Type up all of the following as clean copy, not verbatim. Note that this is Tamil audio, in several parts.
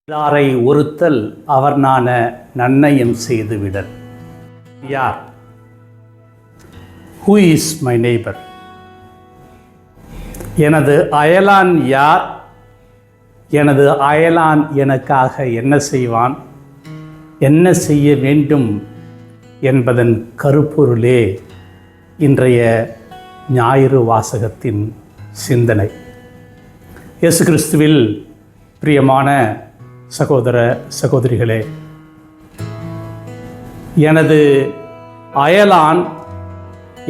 இலாரை ஒருத்தல் அவர் நாண நன்னயம் செய்துவிடல். யார்? Who is my neighbour? எனது அயலான் யார்? எனது அயலான் எனக்காக என்ன செய்வான், என்ன செய்ய வேண்டும் என்பதன் கருப்பொருளே இன்றைய ஞாயிறு வாசகத்தின் சிந்தனை. இயேசு கிறிஸ்துவில் பிரியமான சகோதர சகோதரிகளே, எனது அயலான்,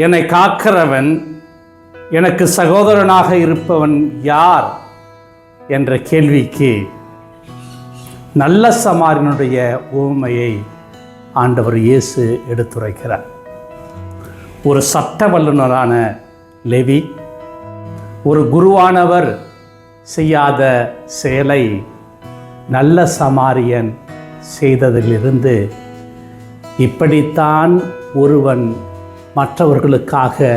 என்னை காக்கிறவன், எனக்கு சகோதரனாக இருப்பவன் யார் என்ற கேள்விக்கு நல்ல சமாரியனுடைய உவமையை ஆண்டவர் இயேசு எடுத்துரைக்கிறார். ஒரு சட்ட வல்லுநரான லேவி, ஒரு குருவானவர் செய்யாத செயலை நல்ல சமாரியன் செய்ததிலிருந்து இப்படித்தான் ஒருவன் மற்றவர்களுக்காக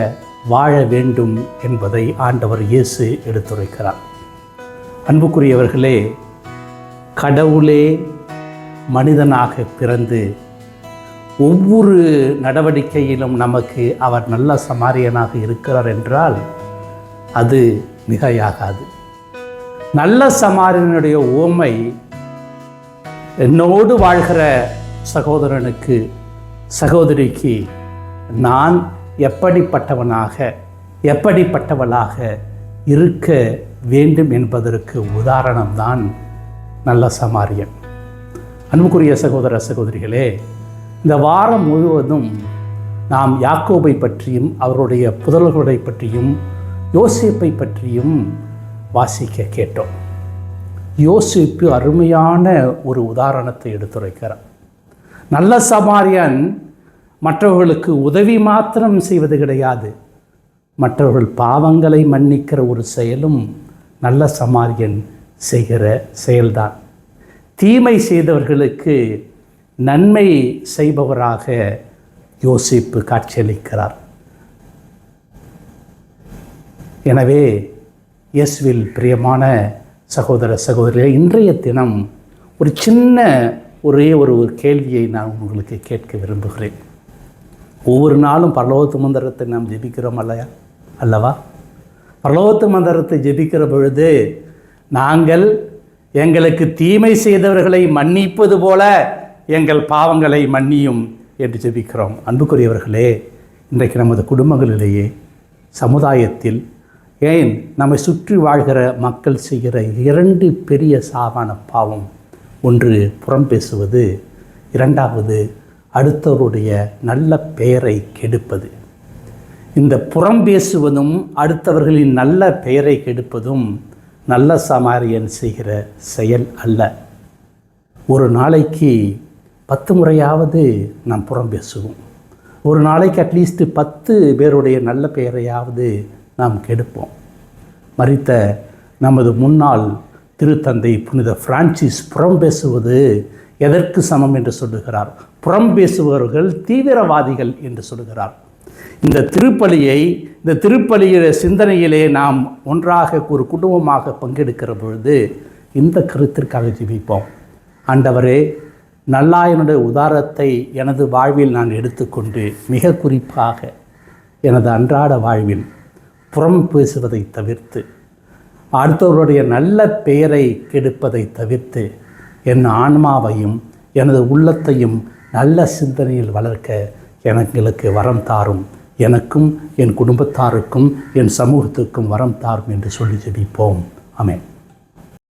வாழ வேண்டும் என்பதை ஆண்டவர் இயேசு எடுத்துரைக்கிறார். அன்புக்குரியவர்களே, கடவுளே மனிதனாக பிறந்து ஒவ்வொரு நடவடிக்கையிலும் நமக்கு அவர் நல்ல சமாரியனாக இருக்கிறார் என்றால் அது மிகையாகாது. நல்ல சமாரியனுடைய உவமை என்னோடு வாழ்கிற சகோதரனுக்கு, சகோதரிக்கு நான் எப்படிப்பட்டவனாக, எப்படிப்பட்டவளாக இருக்க வேண்டும் என்பதற்கு உதாரணம்தான் நல்ல சமாரியன். அன்புக்குரிய சகோதர சகோதரிகளே, இந்த வாரம் முழுவதும் நாம் யாக்கோபை பற்றியும் அவருடைய புதல்வர்களை பற்றியும் யோசேப்பை பற்றியும் வாசிக்க கேட்டோம். யோசேப்பு அருமையான ஒரு உதாரணத்தை எடுத்துரைக்கிறார். நல்ல சமாரியன் மற்றவர்களுக்கு உதவி மாத்திரம் செய்வது கிடையாது, மற்றவர்கள் பாவங்களை மன்னிக்கிற ஒரு செயலும் நல்ல சமாரியன் செய்கிற செயல்தான். தீமை செய்தவர்களுக்கு நன்மை செய்பவராக யோசேப்பு காட்சியளிக்கிறார். எனவே இயேசுவில் பிரியமான சகோதர சகோதரிகளே, இன்றைய தினம் ஒரு சின்ன ஒரே ஒரு கேள்வியை நான் உங்களுக்கு கேட்க விரும்புகிறேன். ஒவ்வொரு நாளும் பரலோகத்து மந்திரத்தை நாம் ஜெபிக்கிறோம் அல்லவா? பரலோகத்து மந்திரத்தை ஜெபிக்கிற பொழுது நாங்கள் எங்களுக்கு தீமை செய்தவர்களை மன்னிப்பது போல எங்கள் பாவங்களை மன்னியும் என்று ஜெபிக்கிறோம். அன்புக்குரியவர்களே, இன்றைக்கு நமது குடும்பங்களிலேயே, சமுதாயத்தில், ஏன் நம்மை சுற்றி வாழ்கிற மக்கள் செய்கிற இரண்டு பெரிய சாவான பாவம். ஒன்று புறம் பேசுவது, இரண்டாவது அடுத்தவருடைய நல்ல பெயரை கெடுப்பது. இந்த புறம் பேசுவதும் அடுத்தவர்களின் நல்ல பெயரை கெடுப்பதும் நல்ல சமாரியன் செய்கிற செயல் அல்ல. ஒரு நாளைக்கு 10 முறையாவது நாம் புறம் பேசுவோம். ஒரு நாளைக்கு அட்லீஸ்ட் 10 பேருடைய நல்ல பெயரையாவது நாம் கெடுப்போம். மரித்த நமது முன்னாள் திருத்தந்தை புனித பிரான்சிஸ் புறம் பேசுவது எதற்கு சமம் என்று சொல்லுகிறார்? புறம் பேசுபவர்கள் தீவிரவாதிகள் என்று சொல்லுகிறார். இந்த திருப்பலியில சிந்தனையிலே நாம் ஒன்றாக ஒரு குடும்பமாக பங்கெடுக்கிற பொழுது இந்த கருத்திற்காக ஜெபிப்போம். ஆண்டவரே, நல்லாயனுடைய உதாரத்தை எனது வாழ்வில் நான் எடுத்துக்கொண்டு மிக குறிப்பாக எனது அன்றாட வாழ்வில் புறம் பேசுவதை தவிர்த்து, அடுத்தவருடைய நல்ல பெயரை கெடுப்பதை தவிர்த்து, என் ஆன்மாவையும் எனது உள்ளத்தையும் நல்ல சிந்தனையில் வளர்க்க எங்களுக்கு வரம் தாரும். எனக்கும் என் குடும்பத்தாருக்கும் என் சமூகத்துக்கும் வரம் தாரும் என்று சொல்லி ஜெபிப்போம். ஆமென்.